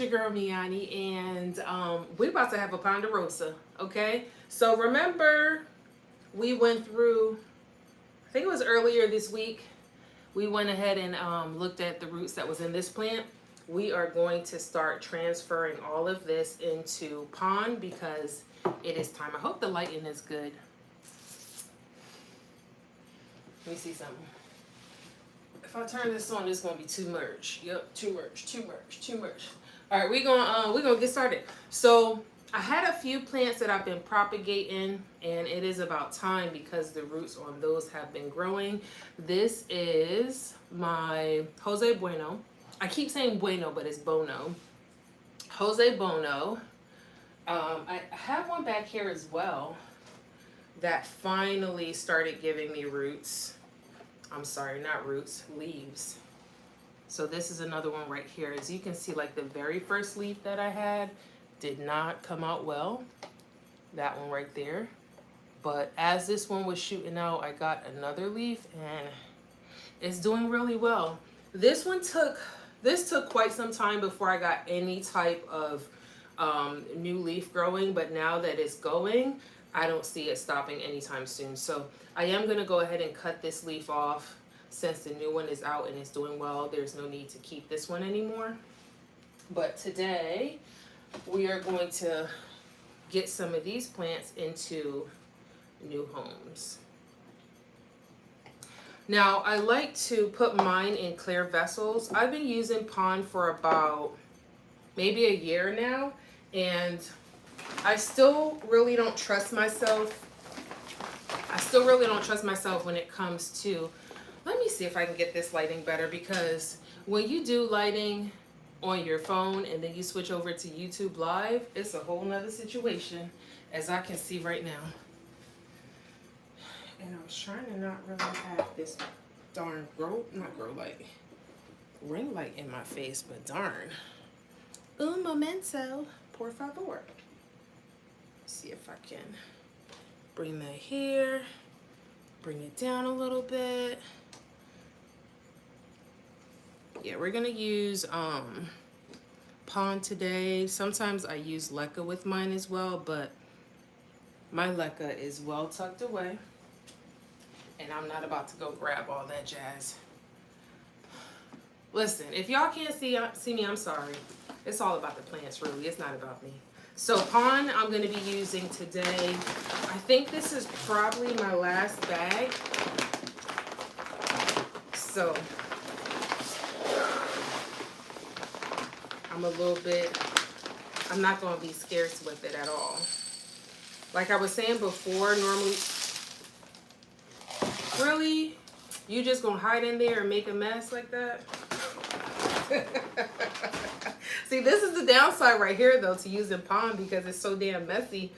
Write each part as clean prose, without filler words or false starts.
Your girl Me-Anie, and we're about to have a PONderosa. Okay, so remember we went through, I think it was earlier this week, we went ahead and looked at the roots that was in this plant. We are going to start transferring all of this into pon because it is time. I hope the lighting is good. Let me see something. If I turn this on, it's gonna be too much. Yep, too much. All right, we're gonna get started. So I had a few plants that I've been propagating, and it is about time because the roots on those have been growing. This is my Jose Bueno. I keep saying Bueno, but it's Bono. Jose Bono. I have one back here as well that finally started giving me roots. I'm sorry, not roots, leaves. So this is another one right here. As you can see, like the very first leaf that I had did not come out well. That one right there. But as this one was shooting out, I got another leaf and it's doing really well. This took quite some time before I got any type of new leaf growing, but now that it's going, I don't see it stopping anytime soon. So I am going to go ahead and cut this leaf off since the new one is out and it's doing well. There's no need to keep this one anymore. But today we are going to get some of these plants into new homes. Now I like to put mine in clear vessels. I've been using pon for about maybe a year now, and I still really don't trust myself. When it comes to, let me see if I can get this lighting better, because when you do lighting on your phone and then you switch over to YouTube Live, it's a whole nother situation, as I can see right now. And I was trying to not really have this darn ring light in my face, but darn. Un momento, por favor. See if I can bring that here, bring it down a little bit. Yeah, we're gonna use pon today. Sometimes I use leca with mine as well, but my leca is well tucked away and I'm not about to go grab all that jazz. Listen, if y'all can't see me, I'm sorry. It's all about the plants, really. It's not about me. So pon I'm going to be using today. I think this is probably my last bag. So I'm not going to be scarce with it at all. Like I was saying before, normally, really, you just going to hide in there and make a mess like that? See, this is the downside right here, though, to using pon, because it's so damn messy.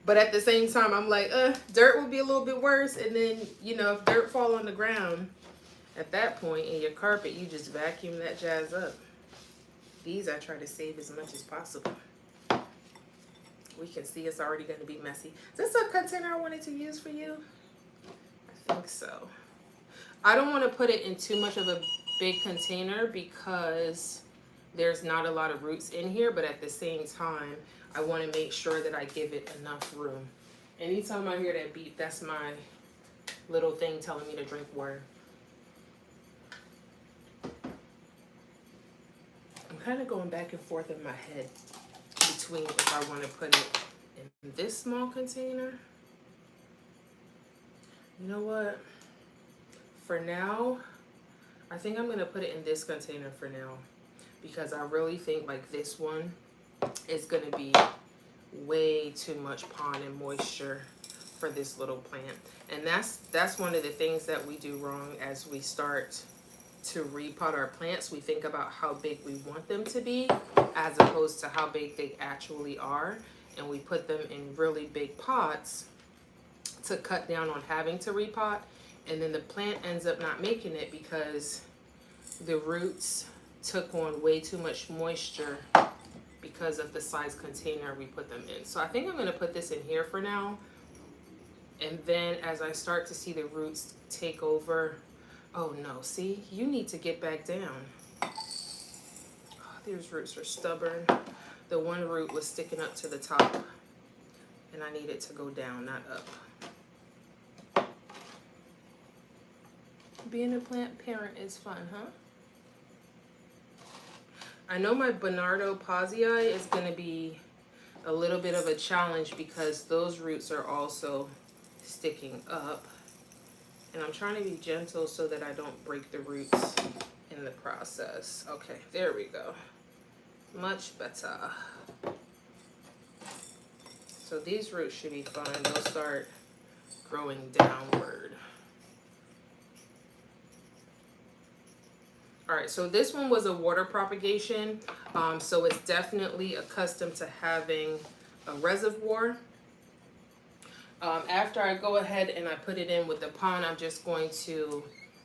But at the same time, I'm like, dirt would be a little bit worse. And then, you know, if dirt fall on the ground, at that point in your carpet, you just vacuum that jazz up. These I try to save as much as possible. We can see it's already going to be messy. Is this a container I wanted to use for you? I think so. I don't want to put it in too much of a big container because there's not a lot of roots in here, but at the same time, I want to make sure that I give it enough room. Anytime I hear that beep, that's my little thing telling me to drink water. I'm kind of going back and forth in my head between if I want to put it in this small container. You know what? For now, I think I'm going to put it in this container for now, because I really think like this one is going to be way too much pon and moisture for this little plant. And that's one of the things that we do wrong as we start to repot our plants. We think about how big we want them to be as opposed to how big they actually are, and we put them in really big pots to cut down on having to repot, and then the plant ends up not making it because the roots took on way too much moisture because of the size container we put them in. So I think I'm going to put this in here for now, and then as I start to see the roots take over. Oh no, see, you need to get back down. Oh, These roots are stubborn. The one root was sticking up to the top, and I need it to go down, not up. Being a plant parent is fun, huh? I know my Bernardo Pazii is going to be a little bit of a challenge because those roots are also sticking up. And I'm trying to be gentle so that I don't break the roots in the process. Okay, there we go. Much better. So these roots should be fine. They'll start growing downward. All right, so this one was a water propagation. So it's definitely accustomed to having a reservoir. After I go ahead and I put it in with the pond, I'm just going to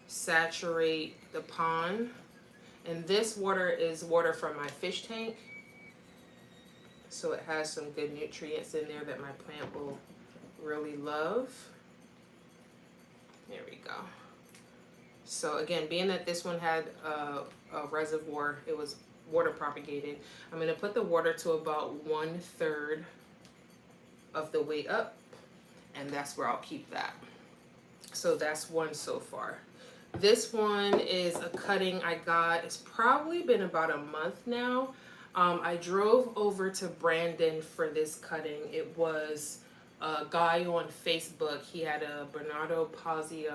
saturate the pond. And this water is water from my fish tank. So it has some good nutrients in there that my plant will really love. There we go. So again, being that this one had a reservoir, it was water propagated, I'm going to put the water to about 1/3 of the way up, and that's where I'll keep that. So that's one so far. This one is a cutting I got. It's probably been about a month now. I drove over to Brandon for this cutting. It was a guy on Facebook. He had a Bernardo Pazii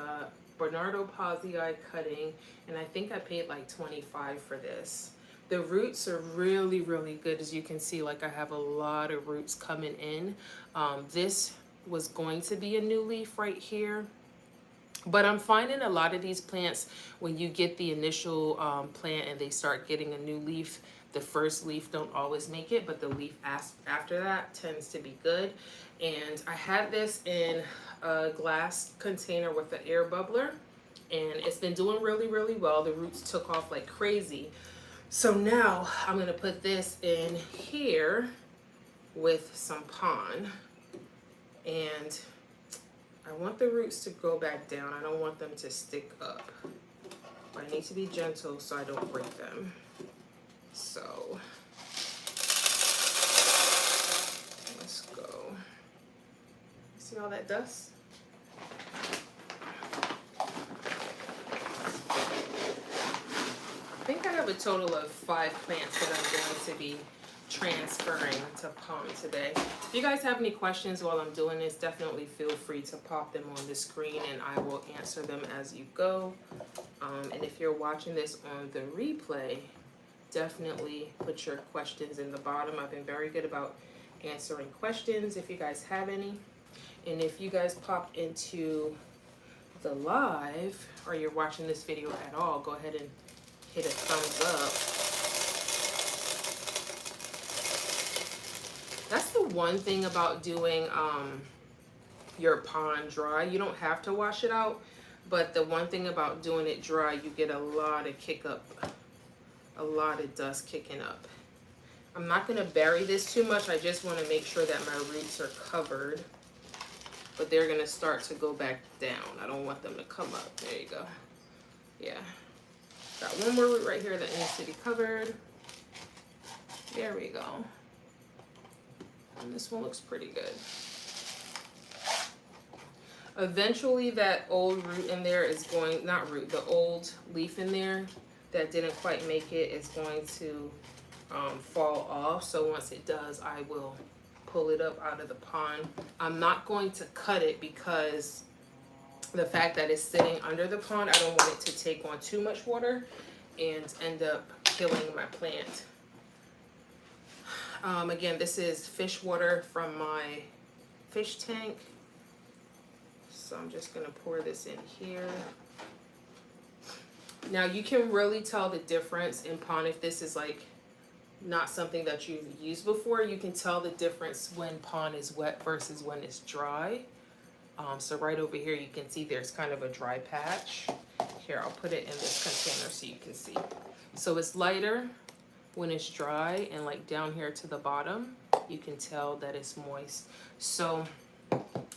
cutting, and I think I paid like $25 for this. The roots are really, really good. As you can see, like I have a lot of roots coming in. This was going to be a new leaf right here. But I'm finding a lot of these plants, when you get the initial plant and they start getting a new leaf, the first leaf don't always make it, but the leaf after that tends to be good. And I had this in a glass container with an air bubbler, and it's been doing really, really well. The roots took off like crazy. So now I'm going to put this in here with some pond, and I want the roots to go back down. I don't want them to stick up. I need to be gentle so I don't break them. So let's go. See all that dust? I think I have a total of 5 plants that I'm going to be transferring to pond today. If you guys have any questions while I'm doing this, definitely feel free to pop them on the screen and I will answer them as you go. And if you're watching this on the replay, definitely put your questions in the bottom. I've been very good about answering questions if you guys have any. And if you guys pop into the live, or you're watching this video at all, go ahead and hit a thumbs up. That's the one thing about doing your pond dry. You don't have to wash it out, but the one thing about doing it dry, you get a lot of a lot of dust kicking up. I'm not going to bury this too much. I just want to make sure that my roots are covered, but they're going to start to go back down. I don't want them to come up. There you go. Yeah. Got one more root right here that needs to be covered. There we go. And this one looks pretty good. Eventually that old root in there is going, not root, the old leaf in there that didn't quite make it is going to fall off. So once it does, I will pull it up out of the pond. I'm not going to cut it because the fact that it's sitting under the pond, I don't want it to take on too much water and end up killing my plant. Again, this is fish water from my fish tank. So I'm just gonna pour this in here. Now you can really tell the difference in pond if this is like not something that you've used before. You can tell the difference when pond is wet versus when it's dry. So right over here you can see there's kind of a dry patch. Here, I'll put it in this container so you can see. So it's lighter when it's dry, and like down here to the bottom, you can tell that it's moist. So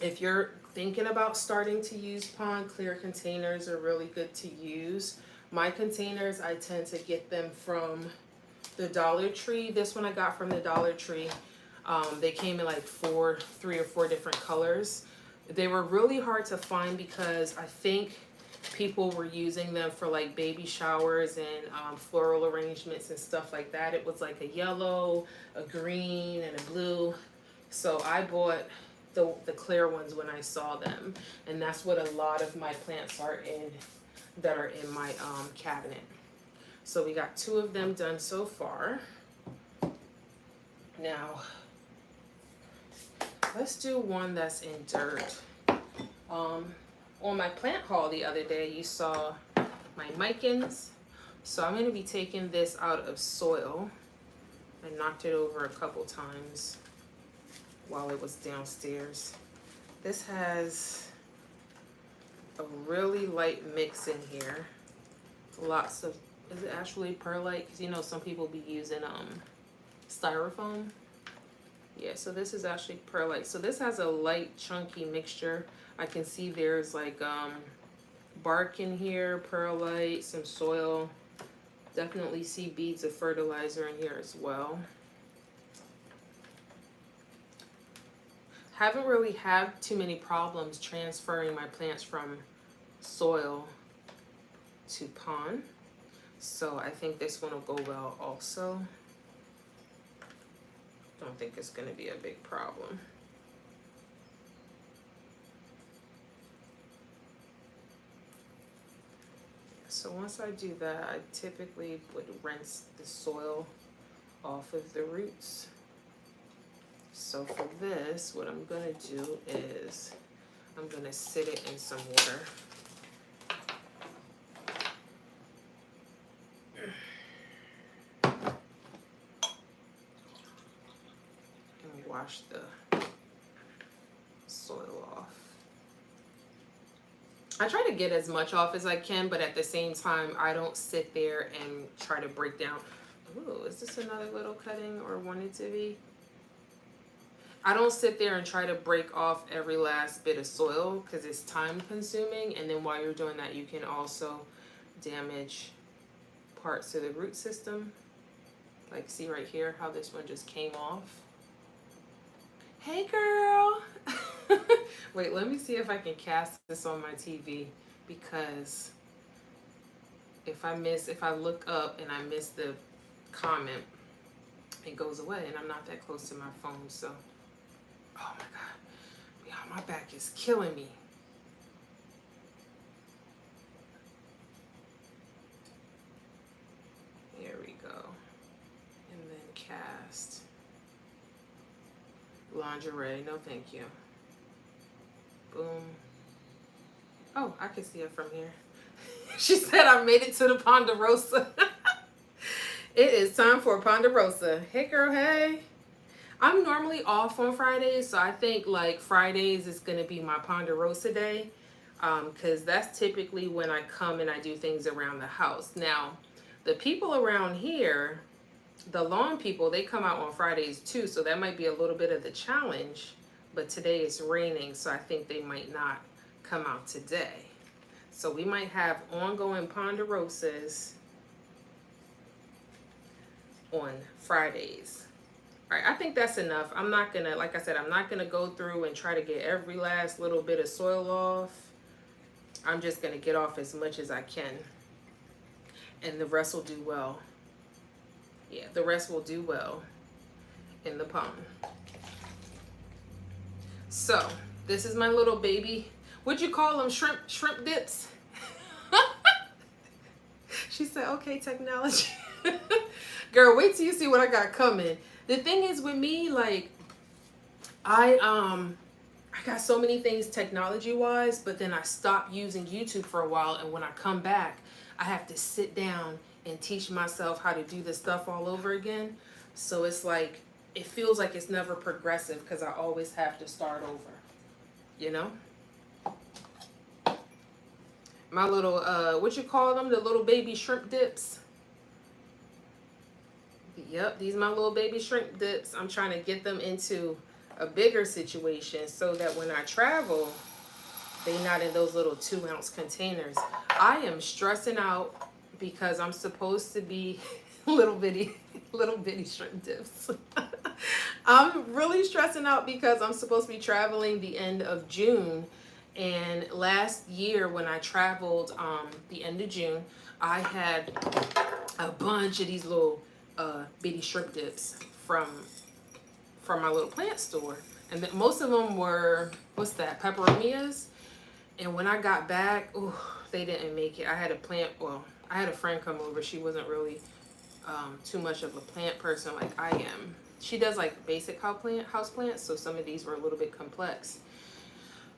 if you're thinking about starting to use pond, clear containers are really good to use. My containers, I tend to get them from the Dollar Tree. This one I got from the Dollar Tree. They came in like 3 or 4 different colors. They were really hard to find because I think people were using them for like baby showers and floral arrangements and stuff like that. It was like a yellow, a green, and a blue. So I bought the clear ones when I saw them, and that's what a lot of my plants are in, that are in my cabinet. So we got 2 of them done so far. Now let's do one that's in dirt. On my plant haul the other day, you saw my micans. So I'm going to be taking this out of soil. I knocked it over a couple times while it was downstairs. This has a really light mix in here. Lots of, is it actually perlite? Because you know some people be using styrofoam. Yeah, so this is actually perlite. So this has a light chunky mixture. I can see there's like bark in here, perlite, some soil. Definitely see beads of fertilizer in here as well. Haven't really had too many problems transferring my plants from soil to pond. So I think this one will go well also. Don't think it's going to be a big problem. So once I do that, I typically would rinse the soil off of the roots. So for this, what I'm going to do is I'm going to sit it in some water. And wash the soil off. I try to get as much off as I can, but at the same time, I don't sit there and try to break down. Ooh, is this another little cutting or wanted to be? I don't sit there and try to break off every last bit of soil because it's time consuming. And then while you're doing that, you can also damage parts of the root system. Like see right here how this one just came off. Hey girl. Wait, let me see if I can cast this on my TV, because if I look up and I miss the comment, it goes away, and I'm not that close to my phone. So oh my god, yeah, my back is killing me. Here we go. And then cast. Lingerie, no thank you. Boom. Oh, I can see it from here. She said I made it to the PONderosa. It is time for PONderosa. Hey girl, hey. I'm normally off on Fridays, so I think like Fridays is going to be my PONderosa day, because that's typically when I come and I do things around the house. Now, the people around here, the lawn people, they come out on Fridays too, so that might be a little bit of the challenge. But today it's raining, so I think they might not come out today. So we might have ongoing PONderosas on Fridays. All right, I think that's enough. I'm not gonna, like I said, I'm not gonna go through and try to get every last little bit of soil off. I'm just gonna get off as much as I can. And the rest will do well. Yeah, the rest will do well in the pond. So this is my little baby. What'd you call them? Shrimp dips? She said, okay, technology. Girl, wait till you see what I got coming. The thing is with me, like, I got so many things technology wise, but then I stopped using YouTube for a while, and when I come back, I have to sit down and teach myself how to do this stuff all over again. So it's like, it feels like it's never progressive because I always have to start over, you know? My little, what you call them? The little baby shrimp dips. Yep, these are my little baby shrimp dips. I'm trying to get them into a bigger situation so that when I travel, they're not in those little 2-ounce containers. I am stressing out because I'm supposed to be little bitty. Little bitty shrimp dips. I'm really stressing out because I'm supposed to be traveling the end of June. And last year when I traveled the end of June, I had a bunch of these little bitty shrimp dips from my little plant store. And then most of them were, what's that, peperomias. And when I got back, ooh, they didn't make it. I had a friend come over. She wasn't really too much of a plant person like I am. She does like basic house plants, so some of these were a little bit complex.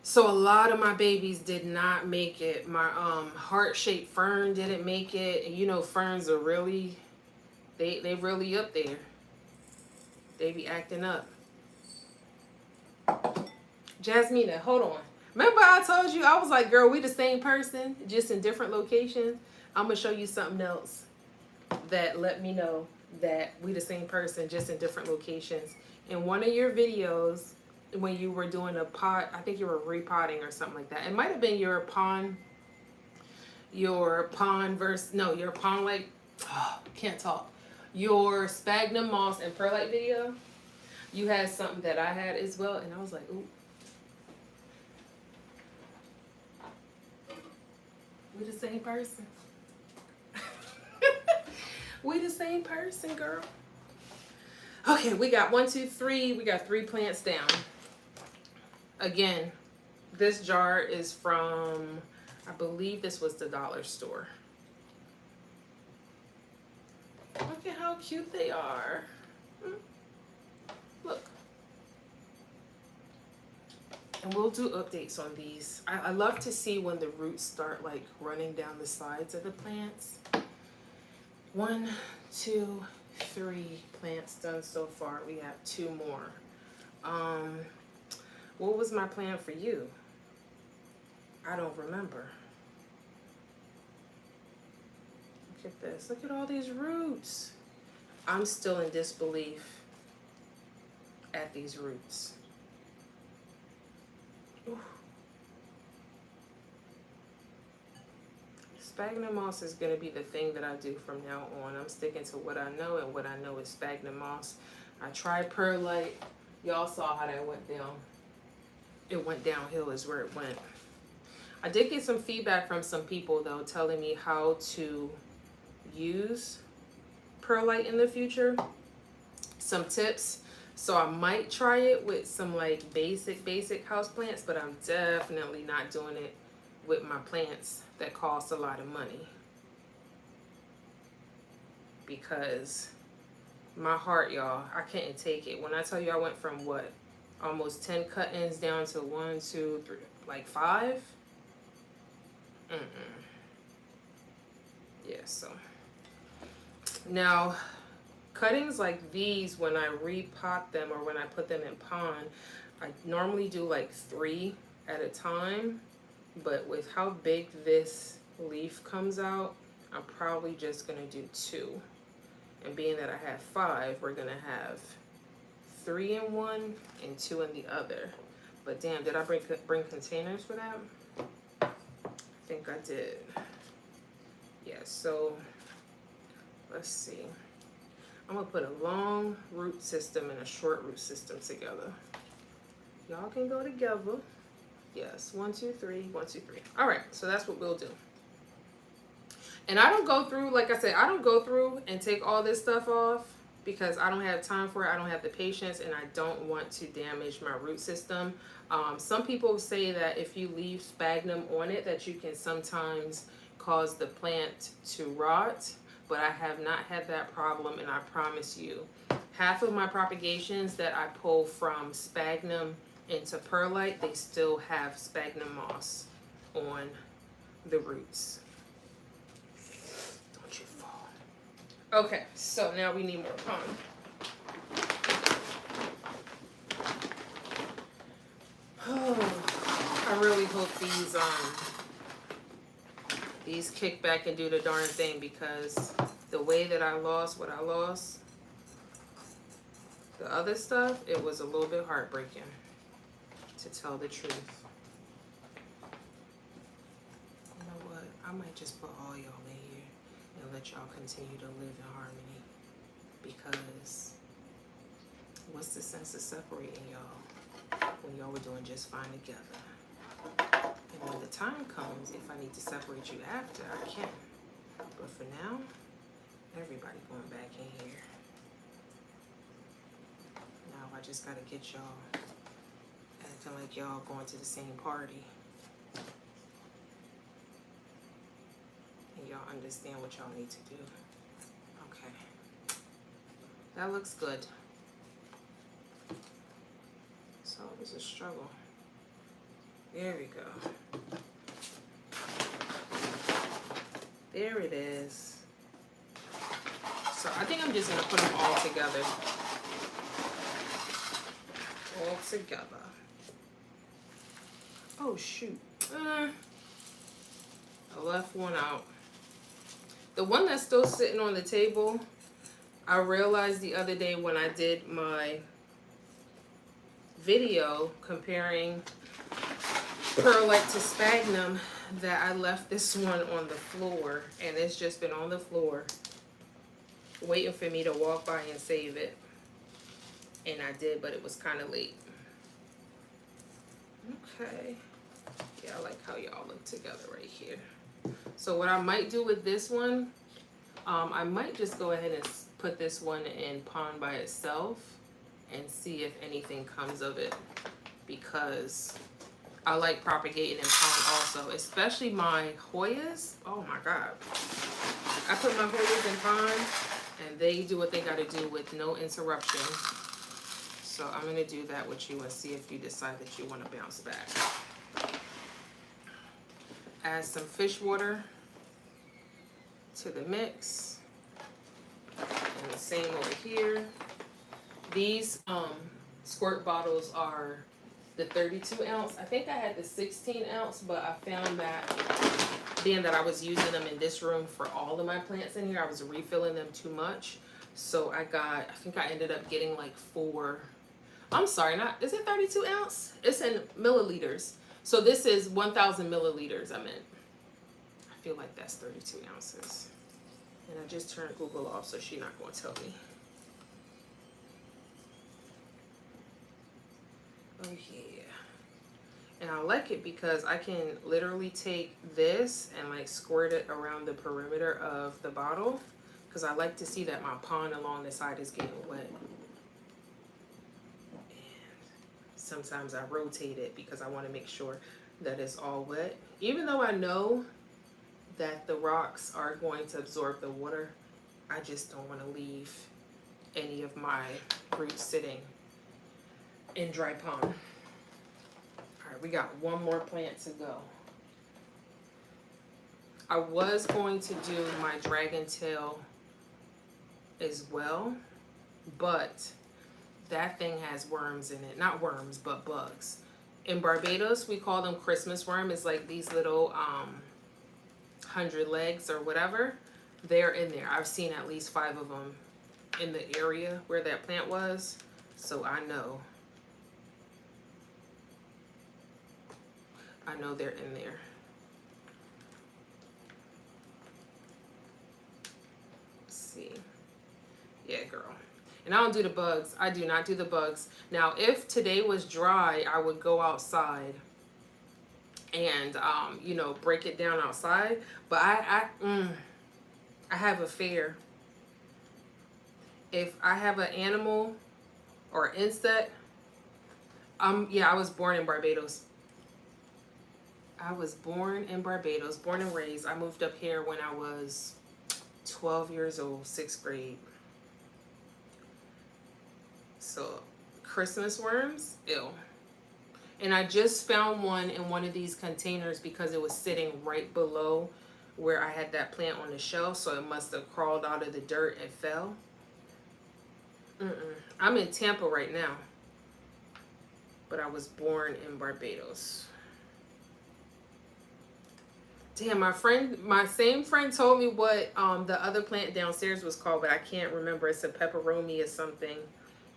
So a lot of my babies did not make it. My heart-shaped fern didn't make it. And you know, ferns are really, they really up there. They be acting up. Jasmina, hold on. Remember I told you, I was like, girl, we the same person, just in different locations. I'm going to show you something else that let me know that we the same person, just in different locations. In one of your videos, when you were doing a pot, I think you were repotting or something like that. It might have been your pond like, oh, can't talk. Your sphagnum moss and perlite video. You had something that I had as well, and I was like, ooh. We the same person. We the same person, girl. Okay, we got 1, 2, 3. We got 3 plants down. Again, this jar is from, I believe this was the dollar store. Look at how cute they are. Look. And we'll do updates on these. I love to see when the roots start like running down the sides of the plants. 1, 2, 3 plants done so far. We have 2 more. What was my plan for you? I don't remember. Look at this. Look at all these roots. I'm still in disbelief at these roots. Ooh. Sphagnum moss is going to be the thing that I do from now on. I'm sticking to what I know, and what I know is sphagnum moss. I tried perlite. Y'all saw how that went down. It went downhill is where it went. I did get some feedback from some people though, telling me how to use perlite in the future. Some tips. So I might try it with some like basic house plants, but I'm definitely not doing it with my plants that cost a lot of money. Because my heart, y'all, I can't take it. When I tell you I went from what? Almost 10 cut-ins down to 1, 2, 3, like 5. Yeah, so. Now, cuttings like these, when I repot them or when I put them in pond, I normally do like 3 at a time. But with how big this leaf comes out, I'm probably just going to do 2. And being that I have 5, we're going to have 3 in one and 2 in the other. But damn, did I bring containers for that? I think I did. Yeah, so let's see. I'm gonna put a long root system and a short root system together. Y'all can go together. Yes, 1, 2, 3, 1, 2, 3. All right, so that's what we'll do. And I don't go through, like I said, I don't go through and take all this stuff off because I don't have time for it. I don't have the patience, and I don't want to damage my root system. Some people say that if you leave sphagnum on it, that you can sometimes cause the plant to rot, but I have not had that problem, and I promise you, half of my propagations that I pull from sphagnum into perlite, they still have sphagnum moss on the roots. Don't you fall. Okay, so now we need more pond. I really hope these kick back and do the darn thing, because the way that I lost what I lost, the other stuff, it was a little bit heartbreaking, to tell the truth. You know what? I might just put all y'all in here and let y'all continue to live in harmony. because what's the sense of separating y'all when y'all were doing just fine together? And when the time comes, if I need to separate you after, I can. But for now, everybody going back in here. Now I just gotta get y'all acting like y'all going to the same party. And y'all understand what y'all need to do. Okay. That looks good. So it was a struggle. There we go. There it is. So I think I'm just gonna put them all together. All together. Oh shoot. I left one out. The one that's still sitting on the table, I realized the other day when I did my video comparing perlite to sphagnum that I left this one on the floor, and it's just been on the floor waiting for me to walk by and save it. And I did, but it was kind of late. Okay. Yeah, I like how y'all look together right here. So what I might do with this one, I might just go ahead and put this one in pond by itself and see if anything comes of it, because I like propagating in pond also, especially my Hoyas. Oh my God. I put my Hoyas in pond and they do what they got to do with no interruption. So I'm going to do that with you and see if you decide that you want to bounce back. Add some fish water to the mix. And the same over here. These squirt bottles are the 32 ounce. I think I had the 16 ounce, but I found that being that I was using them in this room for all of my plants in here, I was refilling them too much. So I think I ended up getting like 4. I'm sorry, is it 32 ounce? It's in milliliters. So this is 1,000 milliliters, I meant. I feel like that's 32 ounces. And I just turned Google off, so she's not going to tell me. Oh yeah. And I like it because I can literally take this and like squirt it around the perimeter of the bottle, because I like to see that my pond along the side is getting wet. And sometimes I rotate it because I want to make sure that it's all wet. Even though I know that the rocks are going to absorb the water, I just don't want to leave any of my roots sitting in dry pond. All right, we got one more plant to go. I was going to do my dragon tail as well, but that thing has worms in it. Not worms, but bugs. In Barbados, we call them Christmas worm. It's like these little 100 legs or whatever. They're in there. I've seen at least 5 of them in the area where that plant was, so I know they're in there. Let's see. Yeah, girl. And I don't do the bugs. I do not do the bugs. Now, if today was dry, I would go outside and, you know, break it down outside. But I have a fear. If I have an animal or insect, yeah, I was born in Barbados. I was born in Barbados, born and raised. I moved up here when I was 12 years old, 6th grade. So, Christmas worms, ew. And I just found one in one of these containers because it was sitting right below where I had that plant on the shelf. So it must have crawled out of the dirt and fell. I'm in Tampa right now, but I was born in Barbados. Damn, my same friend told me what the other plant downstairs was called, but I can't remember. It's a pepperoni or something.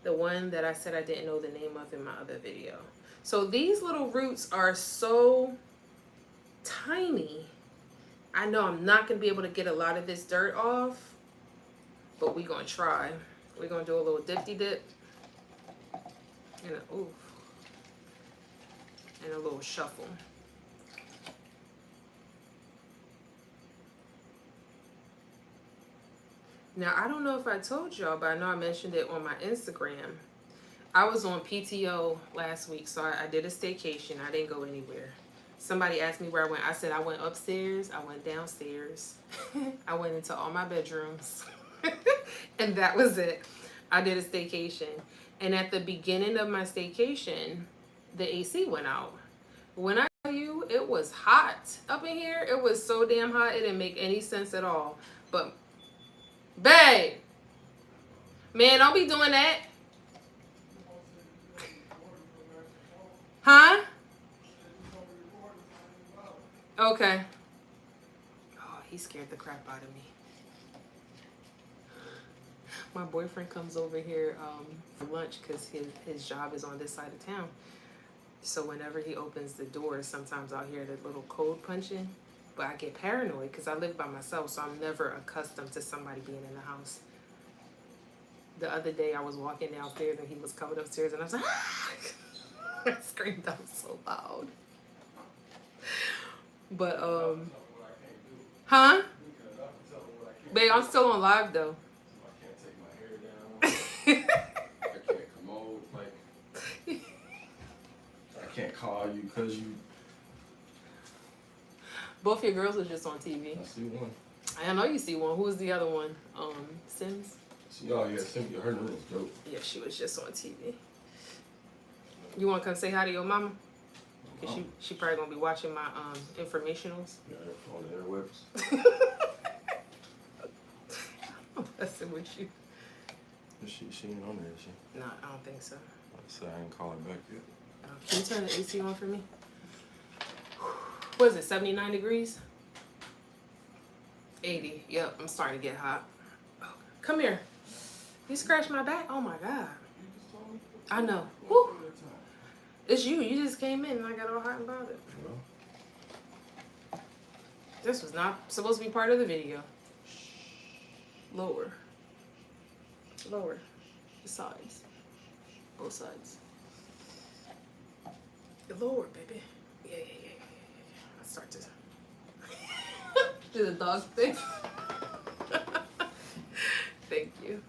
The one that I said I didn't know the name of in my other video. So these little roots are so tiny. I know I'm not going to be able to get a lot of this dirt off, but we're going to try. We're gonna do a little dipty dip and a little shuffle. Now, I don't know if I told y'all, but I know I mentioned it on my Instagram. I was on PTO last week, so I did a staycation. I didn't go anywhere. Somebody asked me where I went. I said I went upstairs, I went downstairs, I went into all my bedrooms, and that was it. I did a staycation. And at the beginning of my staycation, the AC went out. When I tell you it was hot up in here, it was so damn hot, it didn't make any sense at all. But babe, man, don't be doing that. Huh? Okay. Oh, he scared the crap out of me. My boyfriend comes over here for lunch because his job is on this side of town. So whenever he opens the door, sometimes I'll hear the little code punching. But I get paranoid because I live by myself, so I'm never accustomed to somebody being in the house. The other day I was walking downstairs and he was coming upstairs and I was like, ah! I screamed out so loud. But huh? Babe, I'm still on live though. I can't commode, like I can't call you because you. Both your girls are just on TV. I see one. I know you see one. Who was the other one? Sims? Oh yeah, Sims. Her name is dope. Yeah, she was just on TV. You want to come say hi to your mama? Cause she probably gonna be watching my informationals. Yeah, on the airwaves. I'm messing with you. She ain't on there, is she? No, I don't think so. So I ain't calling back yet. Can you turn the AC on for me? What is it, 79 degrees? 80. Yep, I'm starting to get hot. Oh, come here. You scratched my back? Oh my God. I know. Woo. It's you. You just came in and I got all hot and bothered. This was not supposed to be part of the video. Lower. Lower. The sides. Both sides. Lower, baby. Yeah. I'll start to do the dog thing. Thank you.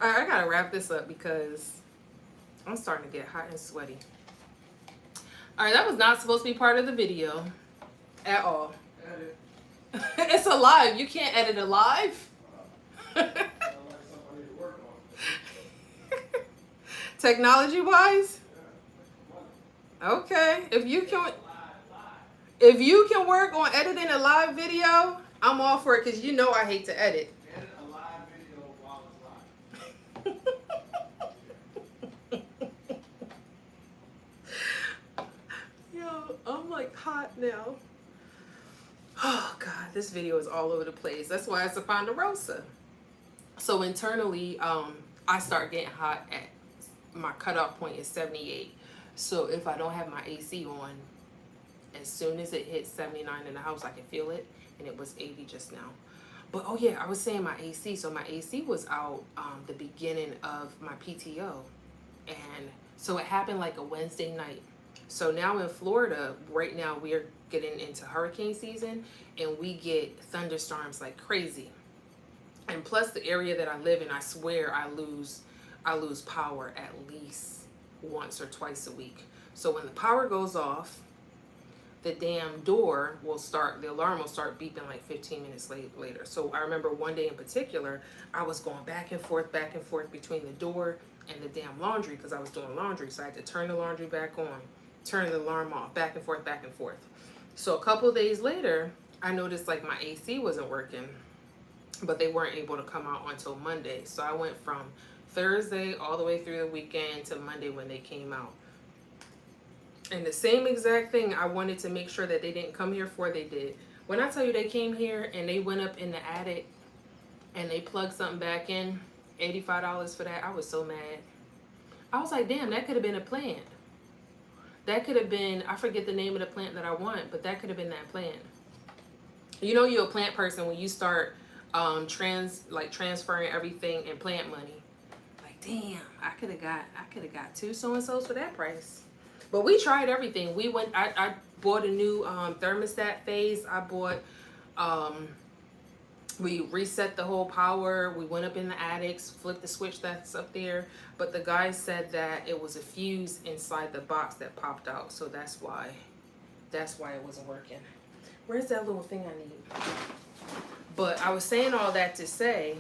All right, I gotta wrap this up because I'm starting to get hot and sweaty. All right, that was not supposed to be part of the video at all. Edit. It's a live. You can't edit a live. Technology wise? Okay. If you can work on editing a live video, I'm all for it because you know I hate to edit. Edit a live video while it's live. Yo, I'm like hot now. Oh God, this video is all over the place. That's why it's a PONderosa. So internally, I start getting hot at my cutoff point is 78. So if I don't have my AC on, as soon as it hits 79 in the house, I can feel it. And it was 80 just now. But oh yeah, I was saying my AC. So my AC was out the beginning of my PTO. And so it happened like a Wednesday night. So now in Florida, right now we're getting into hurricane season and we get thunderstorms like crazy. And plus the area that I live in, I swear I lose power at least once or twice a week. So when the power goes off, the damn door will start, the alarm will start beeping like 15 minutes later. So I remember one day in particular, I was going back and forth between the door and the damn laundry because I was doing laundry. So I had to turn the laundry back on, turn the alarm off, back and forth. So a couple of days later, I noticed like my AC wasn't working, but they weren't able to come out until Monday. So I went from Thursday all the way through the weekend to Monday when they came out. And the same exact thing, I wanted to make sure that they didn't come here before they did. When I tell you they came here and they went up in the attic and they plugged something back in, $85 for that, I was so mad. I was like, damn, that could have been a plant. That could have been, I forget the name of the plant that I want, but that could have been that plant. You know you're a plant person when you start transferring everything in plant money. damn, I could have got two so-and-sos for that price. But we tried everything. I bought a new thermostat phase. We reset the whole power. We went up in the attics, flipped the switch that's up there. But the guy said that it was a fuse inside the box that popped out. So that's why it wasn't working. Where's that little thing I need? But I was saying all that to say,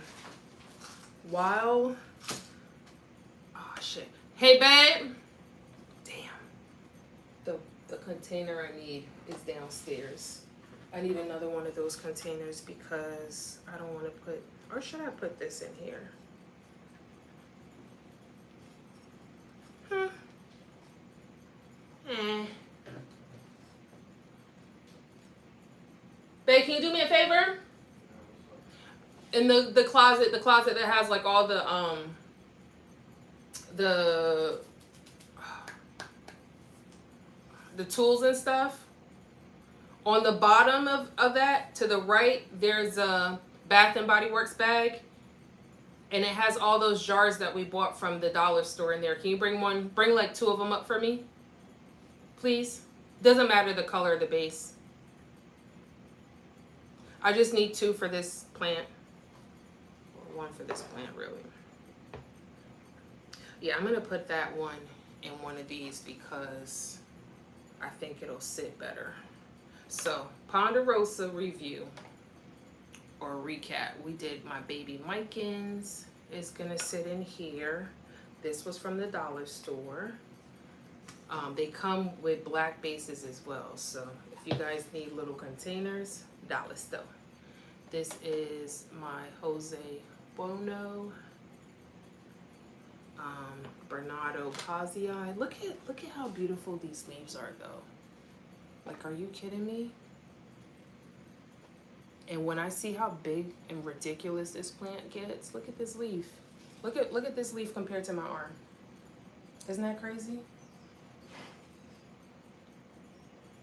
while, oh shit. Hey babe. Damn. The container I need is downstairs. I need another one of those containers because I don't want to put, or should I put this in here? Babe, can you do me a favor? In the closet that has like all the tools and stuff. On the bottom of that, to the right, there's a Bath and Body Works bag. And it has all those jars that we bought from the dollar store in there. Can you bring like two of them up for me? Please? Doesn't matter the color of the base. I just need two for this plant. Or one for this plant, really. Yeah, I'm going to put that one in one of these because I think it'll sit better. So, PONderosa review or recap. We did my baby Mikins. It's gonna sit in here. This was from the dollar store. They come with black bases as well. So if you guys need little containers, dollar store. This is my Jose Bono, Bernardo Pazzi. Look at how beautiful these leaves are though. Like, are you kidding me? And when I see how big and ridiculous this plant gets, look at this leaf. Look at this leaf compared to my arm. Isn't that crazy?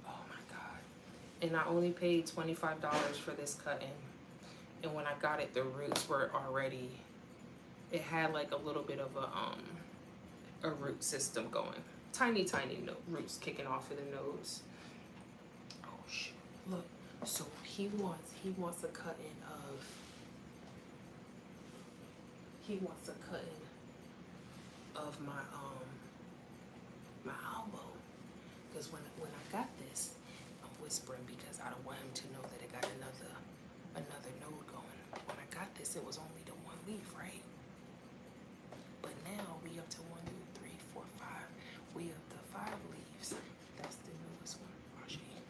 Oh my God. And I only paid $25 for this cutting. And when I got it, the roots were already, it had like a little bit of a root system going. Tiny roots kicking off of the nose. Oh shoot, look. So he wants a cutting of my my elbow. Because when I got this, I'm whispering because I don't want him to know that it got another node going. When I got this, it was only the one leaf, right? But now we up to 1, 2, 3, 4, 5. We up to 5 leaves. That's the newest one. I'll show you.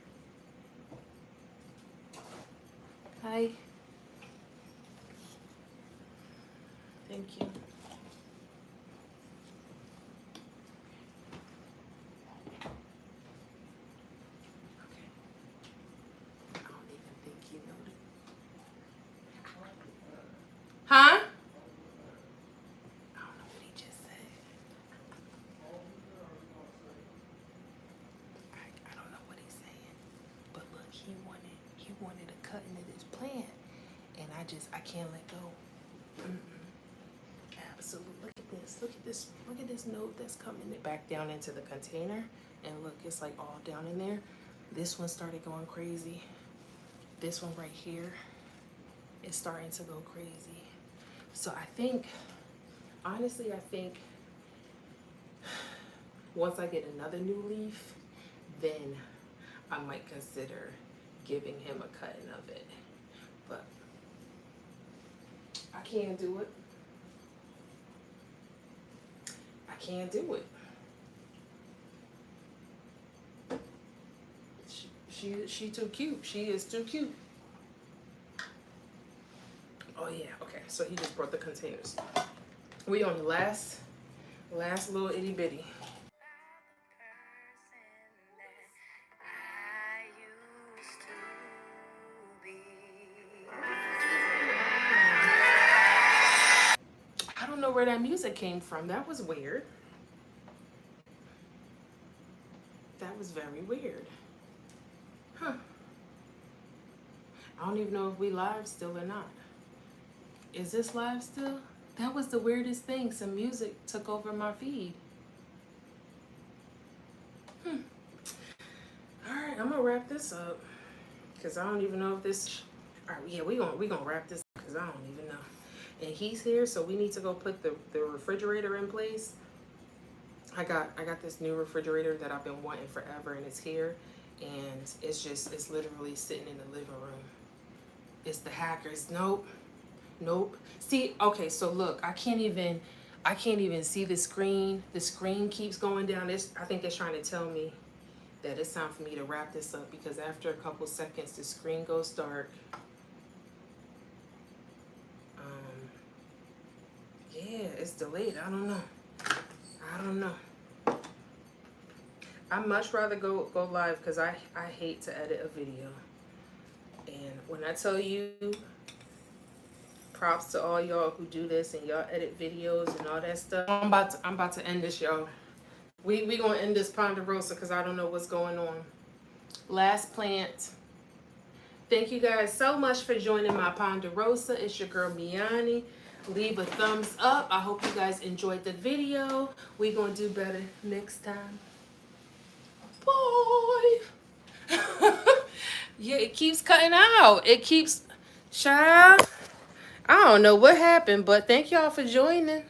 Hi. Thank you. Okay. I don't even think he noted. Huh? I don't know what he just said. I don't know what he's saying. But look, he wanted a cut into this plant. And I can't let go. Absolutely. Look at this node that's coming back down into the container. And look, it's like all down in there. This one started going crazy. This one right here is starting to go crazy. So I think, honestly, once I get another new leaf, then I might consider giving him a cutting of it. But I can't do it. I can't do it. She too cute. She is too cute. Oh yeah, okay. So he just brought the containers. We on the last little itty bitty. I don't know where that music came from. That was weird. That was very weird. Huh. I don't even know if we live still or not. Is this live still? That was the weirdest thing. Some music took over my feed. Alright, I'm gonna wrap this up. Cause I don't even know if this alright, yeah, we gonna wrap this up because I don't even know. And he's here, so we need to go put the refrigerator in place. I got this new refrigerator that I've been wanting forever, and it's here. And it's literally sitting in the living room. It's the hackers. Nope. See, okay, so look, I can't even see the screen. The screen keeps going down. I think it's trying to tell me that it's time for me to wrap this up, because after a couple seconds the screen goes dark. Yeah, it's delayed. I don't know. I'd much rather go live because I hate to edit a video. And when I tell you, props to all y'all who do this and y'all edit videos and all that stuff. I'm about to end this, y'all. We gonna end this PONderosa because I don't know what's going on. Last plant. Thank you guys so much for joining my PONderosa. It's your girl Me-Anie. Leave a thumbs up. I hope you guys enjoyed the video. We gonna do better next time. Bye. Yeah, it keeps cutting out. It keeps, child. I don't know what happened, but thank y'all for joining.